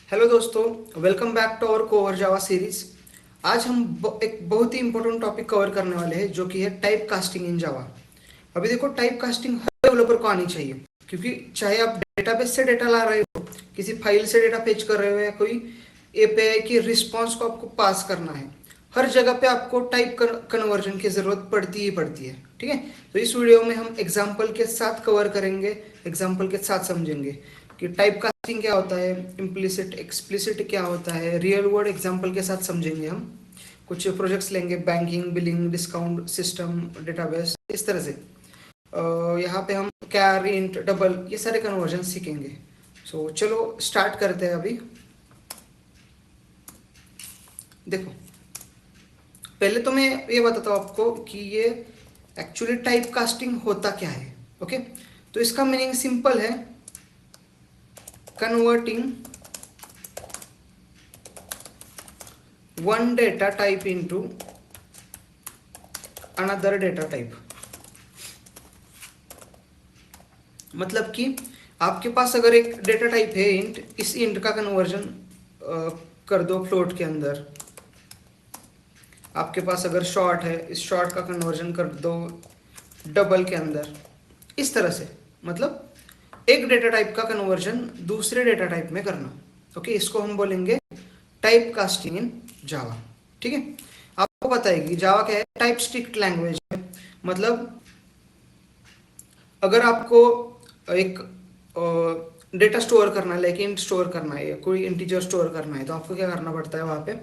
Hello दोस्तों, welcome back to our core Java series. आज हम एक बहुत ही इंपॉर्टेंट टॉपिक कवर करने वाले हैं जो कि है टाइप कास्टिंग इन जावा। अभी देखो, टाइप कास्टिंग हर डेवलपर को आनी चाहिए, क्योंकि चाहे आप डेटाबेस से डेटा ला रहे हो, किसी फाइल से डेटा फेच कर रहे हो, या कोई एपीआई की रिस्पॉन्स को आपको पास करना है, हर जगह पे आपको टाइप कन्वर्जन की ज़रूरत पड़ती ही पड़ती है। ठीक है, तो इस वीडियो में हम एग्जाम्पल के साथ कवर करेंगे, एग्जाम्पल के साथ समझेंगे कि टाइप कास्टिंग क्या होता है, इम्प्लिसिट एक्सप्लिसिट क्या होता है, रियल वर्ड एग्जाम्पल के साथ समझेंगे। हम कुछ प्रोजेक्ट्स लेंगे, banking, billing, discount system, database, इस तरह से। यहाँ पे हम कैर, इंट, डबल, ये सारे कन्वर्जन सीखेंगे। सो चलो स्टार्ट करते हैं अभी। देखो, पहले तो मैं ये बताता हूँ आपको कि ये एक्चुअली टाइप कास्टिंग होता क्या है। ओके, तो इसका मीनिंग सिंपल है, converting one data type into another data type. मतलब कि आपके पास अगर एक डेटा टाइप है इंट, इस इंट का कन्वर्जन कर दो फ्लोट के अंदर। आपके पास अगर शॉर्ट है, इस शॉर्ट का कन्वर्जन कर दो डबल के अंदर। इस तरह से, मतलब एक डेटा टाइप का कन्वर्जन दूसरे डेटा टाइप में करना। ओके, इसको हम बोलेंगे टाइप कास्टिंग इन जावा। ठीक है, आपको पता है कि जावा क्या है, टाइप स्ट्रिक्ट लैंग्वेज है। मतलब अगर आपको एक डेटा स्टोर करना है, लाइक इंट स्टोर करना है, कोई इंटीजर स्टोर करना है, तो आपको क्या करना पड़ता है, वहां पे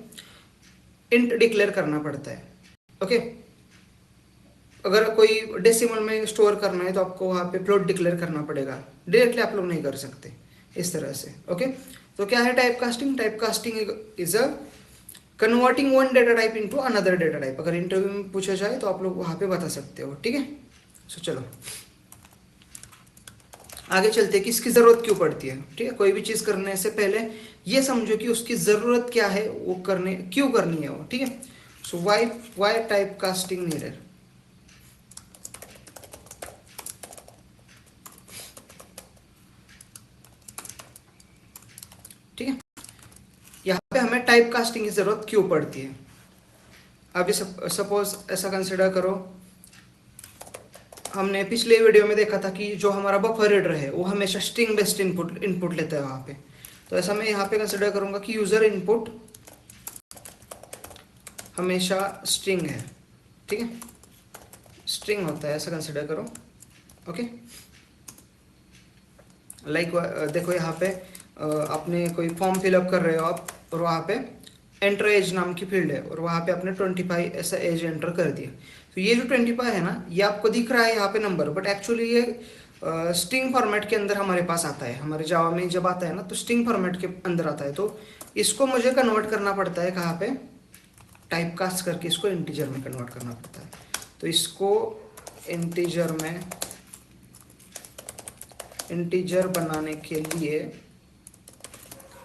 इंट डिक्लेयर करना पड़ता है। ओके, अगर कोई डेसिमल में स्टोर करना है तो आपको वहां पे फ्लोट डिक्लेयर करना पड़ेगा, डायरेक्टली आप लोग नहीं कर सकते इस तरह से। ओके, तो क्या है type casting? Type casting is a converting one data type into another data type. अगर इंटरव्यू में पूछा जाए तो आप लोग वहां पे बता सकते हो। ठीक है, सो चलो आगे चलते कि इसकी ज़रूरत क्यों पड़ती है। ठीक है, कोई भी चीज़ करने से पहले ये समझो कि उसकी ज़रूरत क्या है, वो करने क्यों करनी है वो। ठीक है, सो वाई टाइप कास्टिंग नीडेड। ठीक है, यहाँ पे हमें टाइप कास्टिंग की ज़रूरत क्यों पड़ती है। अभी सपोज ऐसा कंसिडर करो, हमने पिछले वीडियो में देखा था कि जो हमारा बफर रीडर है वो हमेशा स्ट्रिंग बेस्ड इनपुट इनपुट लेता है वहाँ पे। तो ऐसा मैं यहाँ पे कंसिडर करूँगा कि यूज़र इनपुट हमेशा स्ट्रिंग है। ठीक है, स्ट्रिंग होता है, ऐसा कंसिडर करो। ओके, लाइक देखो यहाँ पे आपने कोई फॉर्म फिलअप कर रहे हो आप, और वहाँ पे एंटर एज नाम की फील्ड है, और वहाँ पे आपने 25 ऐसा एज एंटर कर दिया। तो ये जो 25 है ना, ये आपको दिख रहा है यहाँ पे नंबर, बट एक्चुअली ये स्ट्रिंग फॉर्मेट के अंदर हमारे पास आता है। हमारे जावा में जब आता है ना, तो स्ट्रिंग फॉर्मेट के अंदर आता है। तो इसको मुझे कन्वर्ट करना पड़ता है कहाँ पे, टाइप कास्ट करके इसको इंटीजर में कन्वर्ट करना पड़ता है। तो इसको इंटीजर बनाने के लिए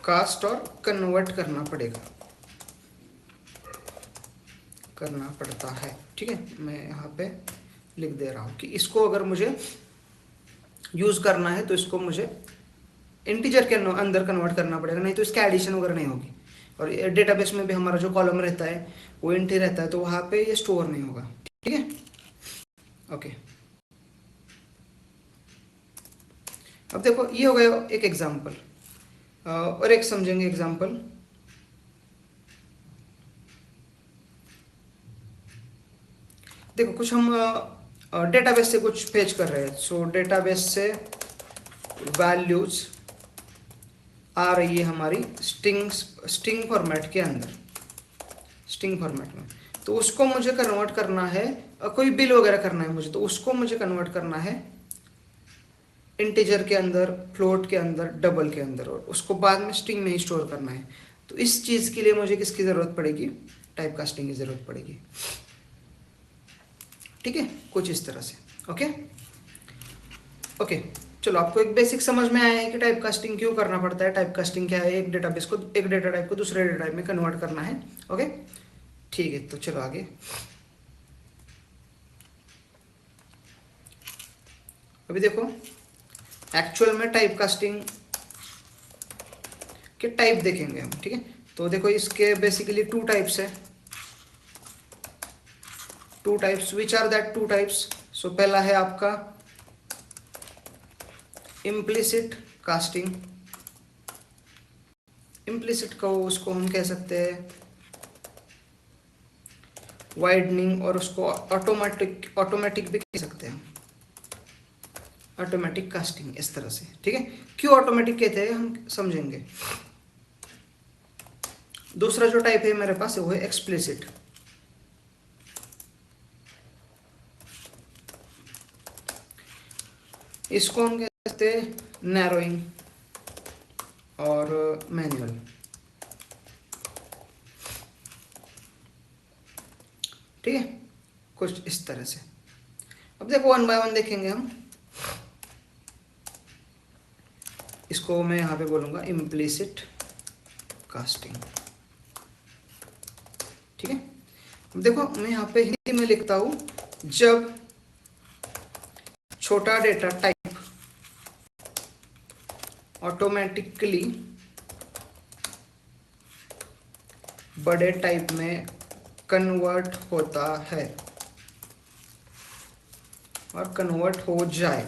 कास्ट और कन्वर्ट करना पड़ता है। ठीक है, मैं यहाँ पे लिख दे रहा हूँ कि इसको अगर मुझे यूज करना है तो इसको मुझे इंटीजर के अंदर कन्वर्ट करना पड़ेगा, नहीं तो इसका एडिशन वगैरह नहीं होगी। और डेटाबेस में भी हमारा जो कॉलम रहता है वो इंट ही रहता है, तो वहाँ पे ये स्टोर नहीं होगा। ठीक है, ओके। अब देखो, ये हो गया एक एग्जाम्पल, और एक समझेंगे एग्जाम्पल। देखो, कुछ हम डेटाबेस से कुछ फेच कर रहे हैं। सो डेटाबेस से वैल्यूज आ रही है हमारी स्ट्रिंग फॉर्मेट के अंदर, स्ट्रिंग फॉर्मेट में। तो उसको मुझे कन्वर्ट करना है, कोई बिल वगैरह करना है मुझे, तो उसको मुझे कन्वर्ट करना है इंटीजर के अंदर, फ्लोट के अंदर, डबल के अंदर, और उसको बाद में स्ट्रिंग में ही स्टोर करना है। तो इस चीज़ के लिए मुझे किसकी ज़रूरत पड़ेगी, टाइप कास्टिंग की ज़रूरत पड़ेगी। ठीक है, कुछ इस तरह से। ओके ओके, चलो आपको एक बेसिक समझ में आया है कि टाइप कास्टिंग क्यों करना पड़ता है। टाइप कास्टिंग क्या है, एक डेटाबेस को, एक डेटा टाइप को दूसरे डेटा टाइप में कन्वर्ट करना है। ओके, ठीक है, तो चलो आगे। अभी देखो, एक्चुअल में टाइप कास्टिंग के टाइप देखेंगे हम, ठीक है। तो देखो इसके बेसिकली टू टाइप्स है, two types, which are that two types. So पहला है आपका इम्प्लिसिट कास्टिंग, इम्प्लिसिट को उसको हम कह सकते हैं वाइडनिंग, और उसको ऑटोमेटिक भी कह सकते हैं, ऑटोमेटिक कास्टिंग, इस तरह से, ठीक है। क्यों ऑटोमेटिक कहते हैं हम समझेंगे। दूसरा जो टाइप है मेरे पास वो है एक्सप्लिसिट, इसको हम कह सकते हैं नैरोइंग और मैनुअल, ठीक है, कुछ इस तरह से। अब देखो वन बाय वन देखेंगे हम। इसको मैं यहाँ पे बोलूँगा इम्प्लिसिट कास्टिंग, ठीक है। अब देखो मैं यहाँ पे हिंदी में लिखता हूँ, जब छोटा डेटा टाइप ऑटोमेटिकली बड़े टाइप में कन्वर्ट होता है और कन्वर्ट हो जाए,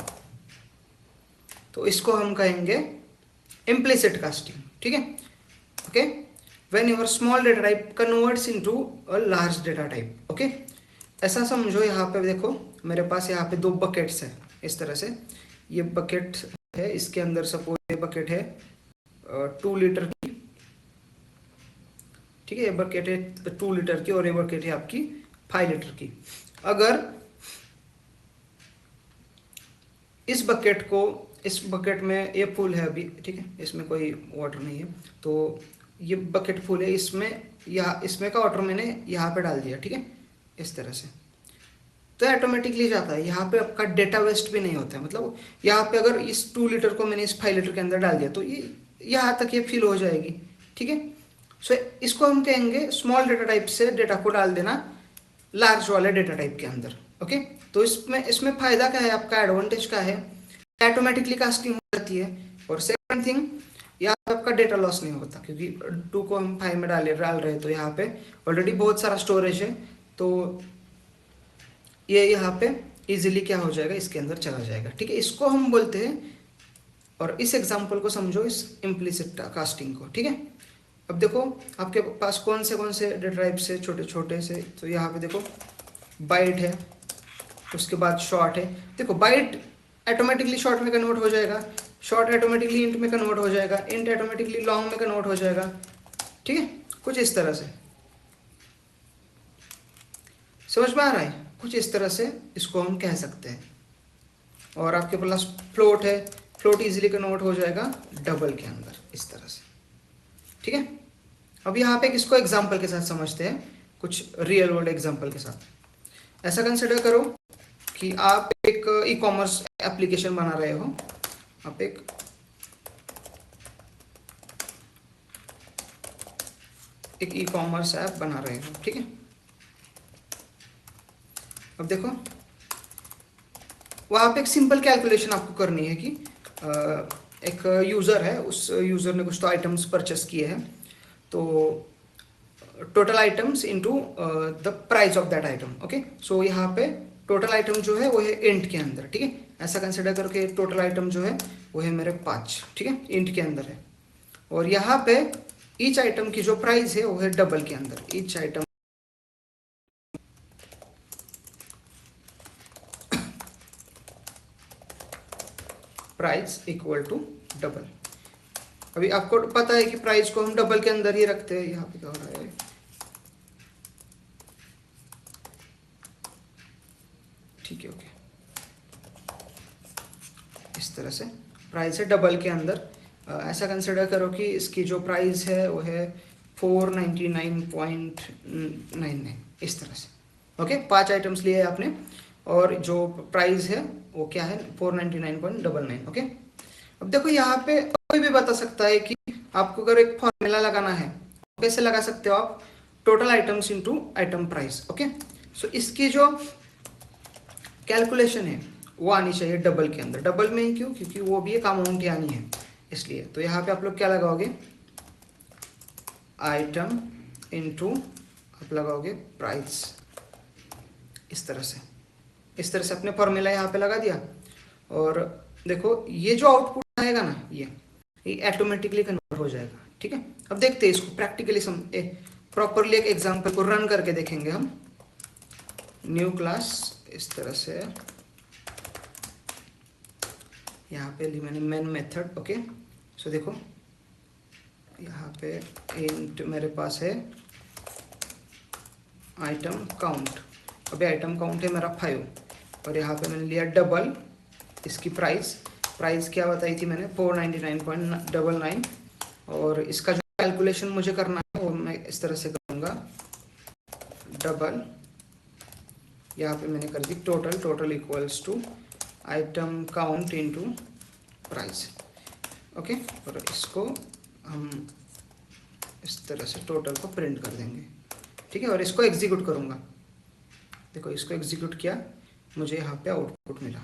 तो इसको हम कहेंगे इम्प्लिसिट कास्टिंग, ठीक है। Okay, when your small data type converts into a large data type, okay. ऐसा समझो, यहाँ पे देखो मेरे पास यहाँ पे दो बकेट्स है इस तरह से, ये बकेट है, इसके अंदर सपोज ये बकेट है 2 लीटर की, ठीक है, ये बकेट है 2 लीटर की और ये बकेट है आपकी 5 लीटर की। अगर इस बकेट में ये फुल है अभी, ठीक है, इसमें कोई वाटर नहीं है, तो ये बकेट फुल है, इसमें का वाटर मैंने यहाँ पे डाल दिया, ठीक है, इस तरह से, तो ऑटोमेटिकली जाता है। यहाँ पे आपका डेटा वेस्ट भी नहीं होता है, मतलब यहाँ पे अगर इस 2 लीटर को मैंने इस 5 लीटर के अंदर डाल दिया तो ये यहाँ तक ये फिल हो जाएगी, ठीक है। सो इसको हम कहेंगे स्मॉल डेटा टाइप से डेटा को डाल देना लार्ज वाले डेटा टाइप के अंदर, ओके। तो इसमें फायदा क्या है आपका, एडवांटेज क्या है, ऑटोमेटिकली कास्टिंग हो जाती है, और सेकंड थिंग यहाँ पे आपका डेटा लॉस नहीं होता, क्योंकि 2 को हम 5 में डाल रहे हैं, तो यहाँ पे ऑलरेडी बहुत सारा स्टोरेज है, तो ये यहाँ पे इजीली क्या हो जाएगा, इसके अंदर चला जाएगा, ठीक है। इसको हम बोलते हैं, और इस एग्जांपल को समझो, इस इम्प्लिसिट कास्टिंग को, ठीक है। अब देखो आपके पास कौन से डेटा टाइप्स है, छोटे छोटे से, तो यहाँ पे देखो बाइट है, उसके बाद शॉर्ट है। देखो बाइट ऑटोमेटिकली शॉर्ट में कन्वर्ट हो जाएगा, शॉर्ट ऑटोमेटिकली इंट में कन्वर्ट हो जाएगा, इंट ऑटोमेटिकली लॉन्ग में कन्वर्ट हो जाएगा, ठीक है, कुछ इस तरह से। समझ में आ रहा है, कुछ इस तरह से इसको हम कह सकते हैं। और आपके पास फ्लोट है, फ्लोट इजीली कन्वर्ट हो जाएगा डबल के अंदर, इस तरह से, ठीक है। अब यहाँ पे इसको एग्जाम्पल के साथ समझते हैं, कुछ रियल वर्ल्ड एग्जाम्पल के साथ। ऐसा कंसिडर करो कि आप एक ई कॉमर्स एप्लीकेशन बना रहे हो, आप एक ई कॉमर्स ऐप बना रहे हो, ठीक है। अब देखो वहाँ पे एक सिंपल कैलकुलेशन आपको करनी है कि एक यूज़र है, उस यूज़र ने कुछ तो आइटम्स परचेस किए हैं, तो total items into the price of that item, okay. So यहाँ पे टोटल आइटम जो है वो है इंट के अंदर, ठीक है। ऐसा कंसिडर करके टोटल आइटम जो है वो है मेरे 5, ठीक है, इंट के अंदर है। और यहाँ पे ईच आइटम की जो प्राइस है वो है डबल के अंदर, each item price equal to double. अभी आपको पता है कि प्राइस को हम डबल के अंदर ही रखते हैं, यहाँ पे क्या हो रहा है, ठीक है, ओके, इस तरह से प्राइस है डबल के अंदर। ऐसा कंसिडर करो कि इसकी जो प्राइस है वो है 499.99, इस तरह से, ओके। 5 आइटम्स लिए आपने और जो प्राइस है वो क्या है 499.99, ओके। अब देखो यहाँ पे कोई भी बता सकता है कि आपको अगर एक फॉर्मूला लगाना है, कैसे लगा सकते हो आप, total items into item price, okay. So इसकी जो कैलकुलेशन है वो आनी चाहिए डबल के अंदर। डबल में ही क्यों, क्योंकि वो भी एक अमाउंट ही आनी है, इसलिए। तो यहाँ पे आप लोग क्या लगाओगे, आइटम इनटू आप लगाओगे प्राइस, इस तरह से अपने फॉर्मूला यहाँ पे लगा दिया। और देखो ये जो आउटपुट आएगा ना, ये ऑटोमेटिकली कन्वर्ट हो जाएगा। ठीक है, अब देखते हैं इसको प्रैक्टिकली प्रॉपरली एक एग्जांपल को रन करके देखेंगे हम। न्यू क्लास, इस तरह से यहाँ पे ली मैंने मेन मेथड। ओके, सो देखो यहाँ पे इंट मेरे पास है आइटम काउंट। अभी आइटम काउंट है मेरा 5 और यहाँ पे मैंने लिया डबल इसकी प्राइस क्या बताई थी मैंने 499.99। और इसका जो कैलकुलेशन मुझे करना है वो मैं इस तरह से करूँगा, डबल यहाँ पे मैंने कर दी total equals to item count into price. Okay, और इसको हम इस तरह से टोटल को प्रिंट कर देंगे। ठीक है, और इसको एग्जीक्यूट करूँगा। देखो इसको एग्जीक्यूट किया, मुझे यहाँ पे आउटपुट मिला।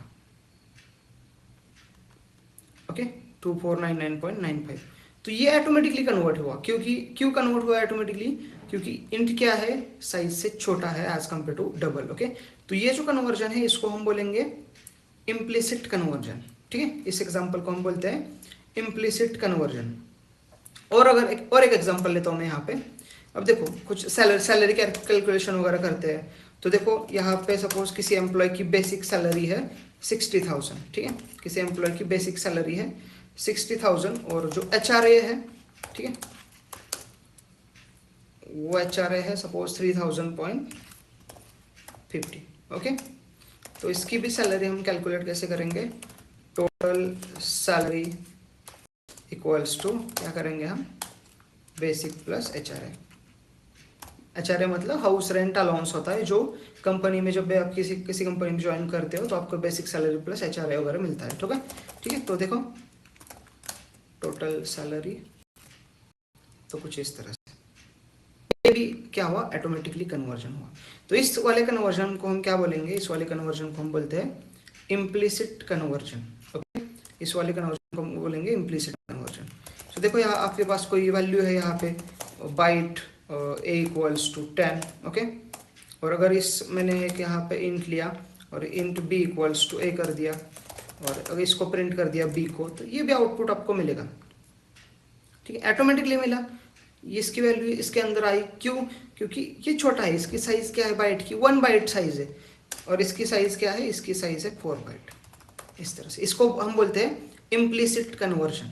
ओके, 2499.95। तो ये ऑटोमेटिकली कन्वर्ट हुआ। क्यों कन्वर्ट हुआ ऑटोमेटिकली? क्योंकि इंट क्या है, साइज से छोटा है as compare to double. Okay, तो ये जो कन्वर्जन है इसको हम बोलेंगे इम्प्लिसिट कन्वर्जन। ठीक है, इस एग्जांपल को हम बोलते हैं इम्प्लिसिट कन्वर्जन। और अगर एक एग्जांपल लेता हूँ मैं यहाँ पे। अब देखो कुछ सैलरी कैलकुलेशन वगैरह करते हैं, तो देखो यहाँ पे सपोज किसी एम्प्लॉय की बेसिक सैलरी है 60,000। ठीक है, किसी एम्प्लॉय की बेसिक सैलरी है 60,000 और जो HRA है, ठीक है, वो HRA है सपोज 3,000.50। ओके, तो इसकी भी सैलरी हम कैलकुलेट कैसे करेंगे, टोटल सैलरी इक्वल्स टू क्या करेंगे हम, बेसिक प्लस HRA। HRA मतलब हाउस रेंट अलाउंस होता है, जो कंपनी में जब आप किसी कंपनी में ज्वाइन करते हो तो आपको बेसिक सैलरी प्लस HRA वगैरह मिलता है। ठीक है, ठीक है, तो देखो टोटल सैलरी तो कुछ इस तरह से ये भी क्या हुआ, ऑटोमेटिकली कन्वर्जन हुआ। तो इस वाले कन्वर्जन को हम क्या बोलेंगे, इस वाले कन्वर्जन को हम बोलते हैं इम्प्लिसिट कन्वर्जन। ओके, इस वाले कन्वर्जन को हम बोलेंगे इम्प्लिसिट कन्वर्जन। तो देखो यहाँ आपके पास कोई वैल्यू है यहाँ पे byte a equals to 10। Okay, और अगर इस मैंने एक यहाँ पे इंट लिया और int b equals to a कर दिया और अगर इसको प्रिंट कर दिया b को, तो ये भी आउटपुट आपको मिलेगा। ठीक है, ऑटोमेटिकली मिला। इसकी वैल्यू इसके अंदर आई, क्यों? क्योंकि ये छोटा है, इसकी साइज क्या है बाइट की 1 बाइट साइज है, और इसकी साइज क्या है, इसकी साइज है 4 बाइट। इस तरह से इसको हम बोलते हैं इम्प्लिसिट कन्वर्जन।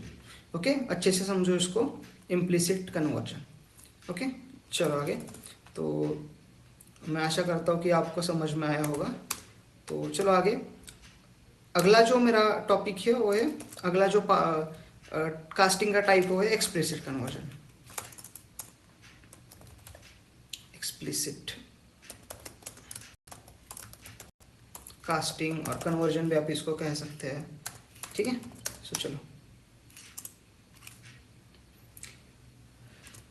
ओके, अच्छे से समझो इसको, इम्प्लिसिट कन्वर्जन। ओके, चलो आगे। तो मैं आशा करता हूँ कि आपको समझ में आया होगा। तो चलो आगे, अगला जो मेरा टॉपिक है वो है, अगला जो कास्टिंग का टाइप वो है एक्सप्लिसिट कन्वर्जन। एक्सप्लिसिट कास्टिंग और कन्वर्जन भी आप इसको कह सकते हैं। ठीक है, सो चलो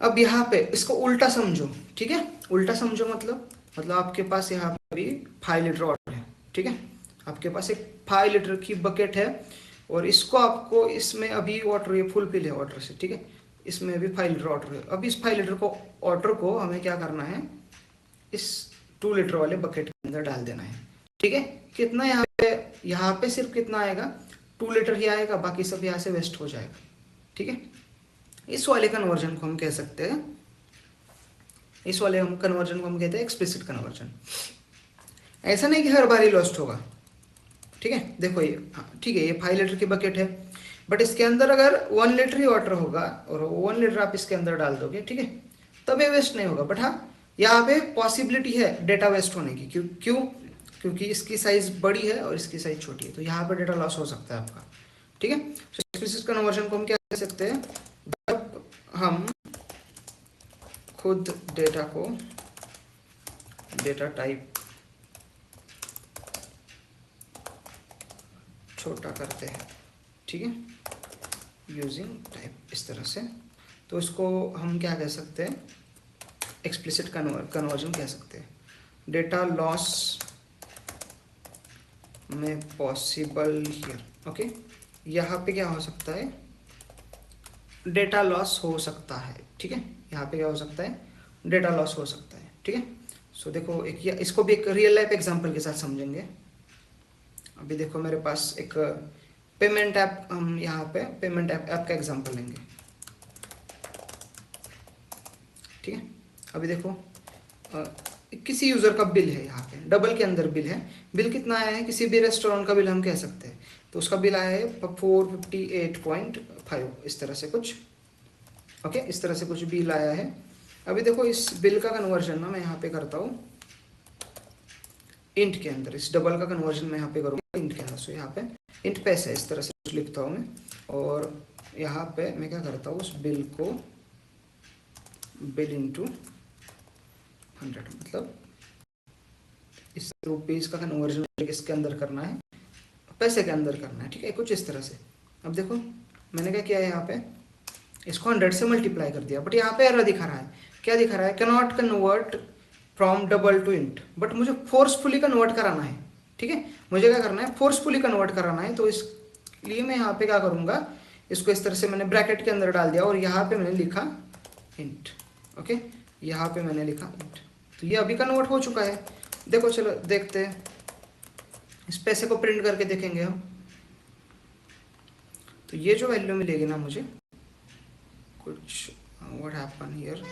अब यहाँ पे इसको उल्टा समझो। ठीक है, उल्टा समझो मतलब आपके पास यहाँ पे अभी 5 लीटर वाटर है। ठीक है, आपके पास एक 5 लीटर की बकेट है और इसको आपको इसमें अभी वाटर ये फुल फिल है वाटर से। ठीक है, इसमें अभी 5 लीटर वाटर है। अब इस 5 लीटर को वाटर को हमें क्या करना है, इस 2 लीटर वाले बकेट के अंदर डाल देना है। ठीक है, कितना यहाँ पे सिर्फ कितना आएगा, 2 लीटर ही आएगा, बाकी सब यहाँ से वेस्ट हो जाएगा। ठीक है, इस वाले कन्वर्जन को हम कह सकते हैं, इस वाले हम कन्वर्जन को हम कहते हैं एक्सप्लिसिट कन्वर्जन। ऐसा नहीं कि हर बार ही लॉस्ट होगा। ठीक है, देखो ये ठीक है, ये 5 लीटर की बकेट है, बट इसके अंदर अगर 1 लीटर ही वाटर होगा और 1 लीटर आप इसके अंदर डाल दोगे, ठीक है, तब ये वेस्ट नहीं होगा। बट हाँ, यहाँ पे पॉसिबिलिटी है डेटा वेस्ट होने की। क्यों? क्योंकि इसकी साइज बड़ी है और इसकी साइज छोटी है, तो यहाँ पे डेटा लॉस हो सकता है आपका। ठीक है, एक्सप्लिसिट कन्वर्जन को हम क्या कह सकते हैं, जब हम खुद डेटा को डेटा टाइप छोटा करते हैं। ठीक है, यूजिंग टाइप, इस तरह से, तो इसको हम क्या कह सकते हैं, एक्सप्लिसिट कन्वर्जन कह सकते हैं। डेटा लॉस में पॉसिबल हियर। ओके, यहाँ पे क्या हो सकता है, डेटा लॉस हो सकता है। ठीक है, यहाँ पे क्या हो सकता है, डेटा लॉस हो सकता है। ठीक है, सो देखो एक इसको भी एक रियल लाइफ एग्जांपल के साथ समझेंगे। अभी देखो मेरे पास एक पेमेंट ऐप, हम यहाँ पे पेमेंट ऐप का एग्जांपल लेंगे। ठीक है, अभी देखो किसी यूज़र का बिल है, यहाँ पे डबल के अंदर बिल है। बिल कितना आया है, किसी भी रेस्टोरेंट का बिल हम कह सकते हैं, तो उसका बिल आया है 458.5, इस तरह से कुछ। ओके, इस तरह से कुछ बिल आया है। अभी देखो इस बिल का कन्वर्जन ना मैं यहाँ पे करता हूँ इंट के अंदर, इस डबल का कन्वर्जन मैं यहाँ पे करूँगा इंट के अंदर। सो यहाँ पे इंट पैसे इस तरह से कुछ लिखता हूँ मैं, और यहाँ पे मैं क्या करता हूँ, उस बिल को बिल इंटू 100, मतलब इस रुपीज़ का कन्वर्जन इसके अंदर करना है, पैसे के अंदर करना है। ठीक है, कुछ इस तरह से। अब देखो मैंने क्या किया है, यहाँ पे इसको 100 से मल्टीप्लाई कर दिया, बट यहाँ पे एरर दिखा रहा है। क्या दिखा रहा है, can not convert from double two int, but मुझे फोर्सफुली कन्वर्ट कराना है। ठीक है, मुझे क्या करना है, फोर्सफुली कन्वर्ट कराना है। तो इसलिए मैं यहाँ पे क्या करूँगा, इसको इस तरह से मैंने ब्रैकेट के अंदर डाल दिया, और यहाँ पे मैंने लिखा इंट। ओके, यहाँ पे मैंने लिखा इंट, तो ये अभी कन्वर्ट हो चुका है। देखो चलो देखते हैं, इस पैसे को प्रिंट करके देखेंगे हम। तो ये जो वैल्यू मिलेगी ना मुझे कुछ, व्हाट हैपन हियर,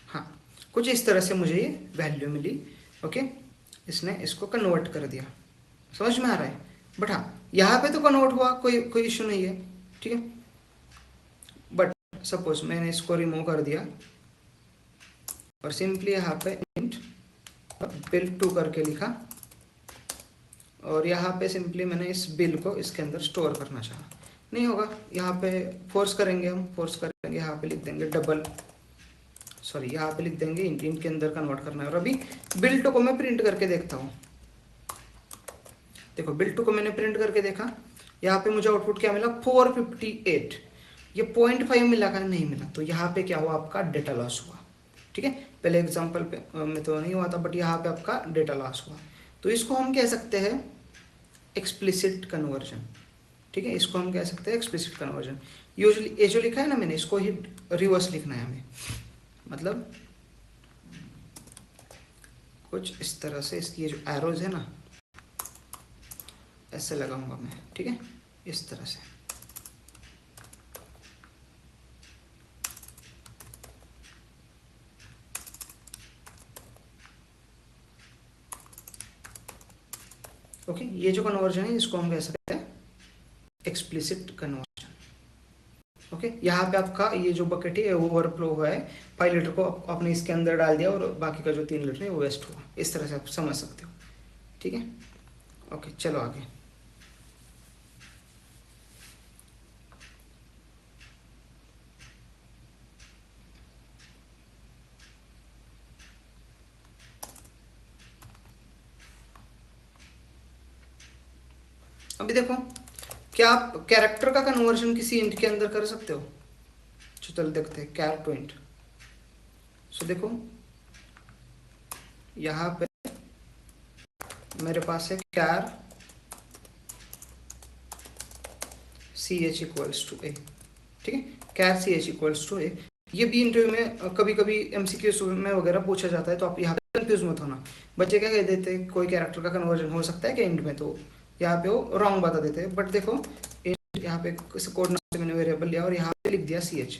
हाँ कुछ इस तरह से मुझे ये वैल्यू मिली। ओके, इसने इसको कन्वर्ट कर दिया, समझ में आ रहा है। बट हाँ यहाँ पे तो कन्वर्ट हुआ, कोई इशू नहीं है। ठीक है, बट सपोज मैंने इसको रिमूव कर दिया और सिंपली यहाँ पे इंट बिल टू करके लिखा, और यहाँ पे सिंपली मैंने इस बिल को इसके अंदर स्टोर करना चाहा, नहीं होगा। यहाँ पे फोर्स करेंगे, हम फोर्स करेंगे, यहाँ पे लिख देंगे डबल, सॉरी यहाँ पे लिख देंगे इंट के अंदर कन्वर्ट करना है। और अभी बिल टू को मैं प्रिंट करके देखता हूँ। देखो बिल टू को मैंने प्रिंट करके देखा, यहाँ पे मुझे आउटपुट क्या मिला, 458। ये 0.5 मिला का नहीं मिला, तो यहाँ पे क्या हुआ, आपका डेटा लॉस हुआ। ठीक है, पहले एग्जांपल पे में तो नहीं हुआ था, बट यहाँ पे आपका डेटा लॉस हुआ। तो इसको हम कह सकते हैं एक्सप्लिसिट कन्वर्जन। ठीक है, इसको हम कह सकते हैं एक्सप्लिसिट कन्वर्जन। यूजुअली ये जो लिखा है ना मैंने, इसको ही रिवर्स लिखना है हमें, मतलब कुछ इस तरह से इसकी ये जो एरोज है ना, ऐसे लगाऊंगा मैं। ठीक है, इस तरह से। ओके, ये जो कन्वर्जन है इसको हम कह सकते हैं एक्सप्लिसिट कन्वर्जन। ओके, यहाँ पे आपका ये जो बकेट है ओवरफ्लो हुआ है, 5 लीटर को आपने इसके अंदर डाल दिया, और बाकी का जो 3 लीटर है वो वेस्ट हुआ। इस तरह से आप समझ सकते हो। ठीक है, ओके चलो आगे। अभी देखो, क्या आप कैरेक्टर का कन्वर्जन किसी इंट के अंदर कर सकते हो? चलो देखते हैं, कैर टू इंट। सो देखो यहाँ पे मेरे पास है कैर सी एच इक्वल्स टू ए। ठीक है, कैर सी एच इक्वल्स टू ए। ये भी इंटरव्यू में कभी कभी एमसीक्यू में वगैरह पूछा जाता है, तो आप यहाँ पे कंफ्यूज मत होना। बच्चे क्या कह देते हैं, कोई कैरेक्टर का कन्वर्जन हो सकता है क्या इंट में, तो यहाँ पे वो रॉन्ग बता देते हैं। बट देखो यहाँ पे कोड नाम से मैंने वेरिएबल लिया और यहाँ पे लिख दिया सी एच।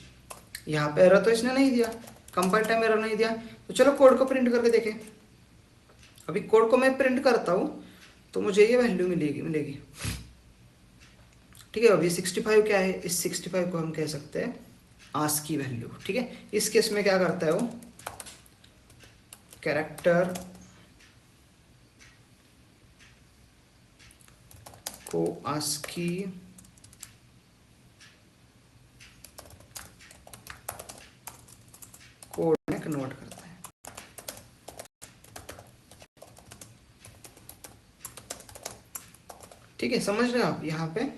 यहाँ पे एरर तो इसने नहीं दिया, कंपाइल टाइम एरर नहीं दिया। तो चलो कोड को प्रिंट करके देखें। अभी कोड को मैं प्रिंट करता हूँ तो मुझे ये वैल्यू मिलेगी। ठीक है, अभी 65 क्या है, इस 65 को हम कह सकते हैं आस्क की वैल्यू। ठीक है, इस केस में क्या करता है वो, कैरेक्टर को आस्की कोड में कन्वर्ट करता है। ठीक है, समझ रहे हो आप, यहाँ पे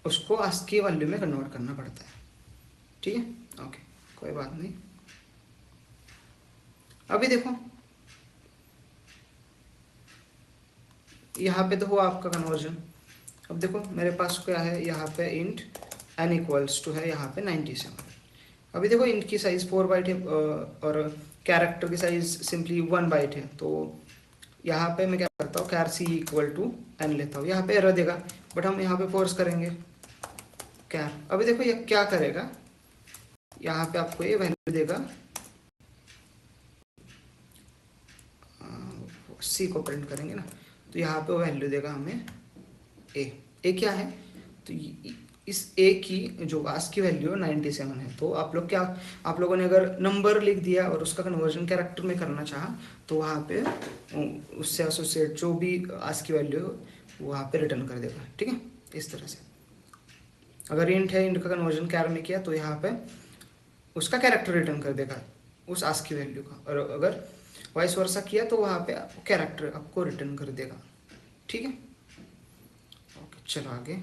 उसको आस्की वैल्यू में कन्वर्ट करना पड़ता है। ठीक है, ओके कोई बात नहीं। अभी देखो यहाँ पे तो हुआ आपका कन्वर्जन। अब देखो मेरे पास क्या है, यहाँ पे इंट n इक्वल्स टू है यहाँ पे 97। अभी देखो इंट की साइज 4 बाइट है और कैरेक्टर की साइज सिंपली 1 बाइट है। तो यहाँ पे मैं क्या करता हूँ, कैर सी इक्वल टू n लेता हूँ। यहाँ पे एरर देगा बट हम यहाँ पे फोर्स करेंगे कैर। अभी देखो ये क्या करेगा, यहाँ पे आपको ये वैल्यू देगा, सी को प्रिंट करेंगे ना, तो यहाँ पे वैल्यू देगा हमें ए क्या है, तो इस ए की जो आस की वैल्यू 97 है। तो आप लोग क्या, आप लोगों ने अगर नंबर लिख दिया और उसका कन्वर्जन कैरेक्टर में करना चाहा तो वहाँ पे उससे एसोसिएट जो भी आस की वैल्यू है वहाँ पे रिटर्न कर देगा। ठीक है, इस तरह से। अगर इंट है, इंट का कन्वर्जन कैर में किया तो यहाँ पे उसका कैरेक्टर रिटर्न कर देगा उस आस की वैल्यू का, और अगर वाइस वर्सा किया तो वहाँ पे कैरेक्टर आपको रिटर्न कर देगा। ठीक है, ओके चलो आगे।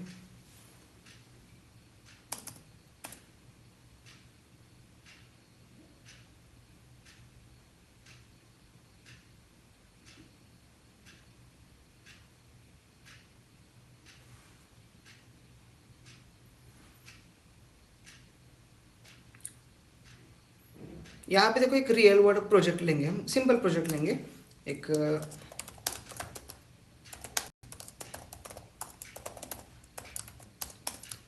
यहाँ पे देखो एक रियल वर्ल्ड प्रोजेक्ट लेंगे हम, सिंपल प्रोजेक्ट लेंगे।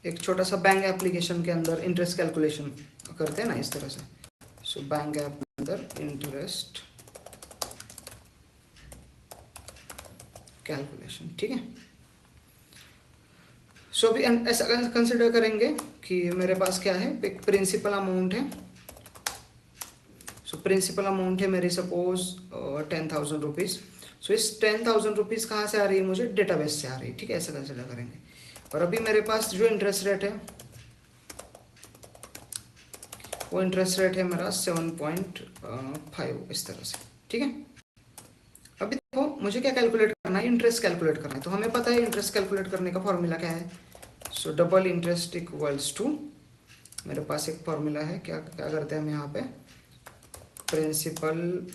एक छोटा सा बैंक एप्लीकेशन के अंदर इंटरेस्ट कैलकुलेशन करते हैं ना, इस तरह से। सो बैंक ऐप के अंदर इंटरेस्ट कैलकुलेशन। ठीक है, सो अभी ऐसा कंसिडर करेंगे कि मेरे पास क्या है, एक प्रिंसिपल अमाउंट है। सो प्रिंसिपल अमाउंट है मेरी सपोज 10,000 रुपीज़। सो इस 10,000 रुपीज़ कहाँ से आ रही है, मुझे डेटाबेस से आ रही है। ठीक है, ऐसा कंसिडर करेंगे। और अभी मेरे पास जो इंटरेस्ट रेट है वो इंटरेस्ट रेट है मेरा 7.5 इस तरह से। ठीक है, अभी देखो मुझे क्या कैलकुलेट करना है, इंटरेस्ट कैलकुलेट करना है। तो हमें पता है इंटरेस्ट कैलकुलेट करने का फॉर्मूला क्या है। So double interest equals to, मेरे पास एक फॉर्मूला है, क्या क्या करते हैं हम यहाँ पे, प्रिंसिपल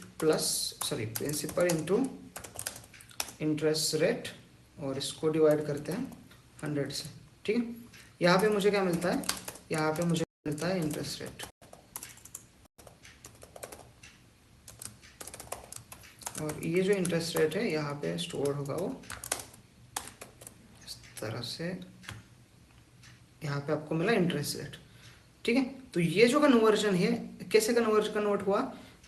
इंटू इंटरेस्ट रेट, और इसको डिवाइड करते हैं 100 से। ठीक है, यहाँ पे मुझे क्या मिलता है, यहाँ पे मुझे मिलता है इंटरेस्ट रेट, और ये जो इंटरेस्ट रेट है यहाँ पे स्टोर होगा वो इस तरह से। यहाँ पे आपको मिला इंटरेस्ट रेट। ठीक है, तो ये जो कन्वर्जन है कैसे कन्वर्ट हुआ,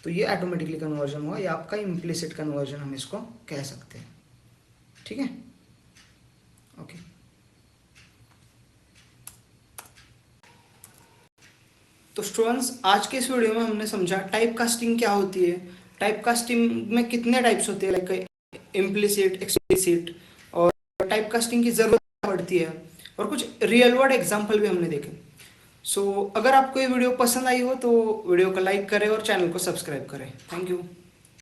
तो ये ऑटोमेटिकली कन्वर्जन हुआ, या आपका इम्प्लिसिट कन्वर्जन हम इसको कह सकते हैं। ठीक है, ओके। तो स्टूडेंट्स आज के इस वीडियो में हमने समझा टाइप कास्टिंग क्या होती है, टाइप कास्टिंग में कितने टाइप्स होते हैं, लाइक इम्प्लिसिट, एक्सप्लिसिट, और टाइप कास्टिंग की जरूरत पड़ती है, और कुछ रियल वर्ल्ड एग्जाम्पल भी हमने देखे। सो अगर आपको ये वीडियो पसंद आई हो तो वीडियो को लाइक करें और चैनल को सब्सक्राइब करें। Thank you.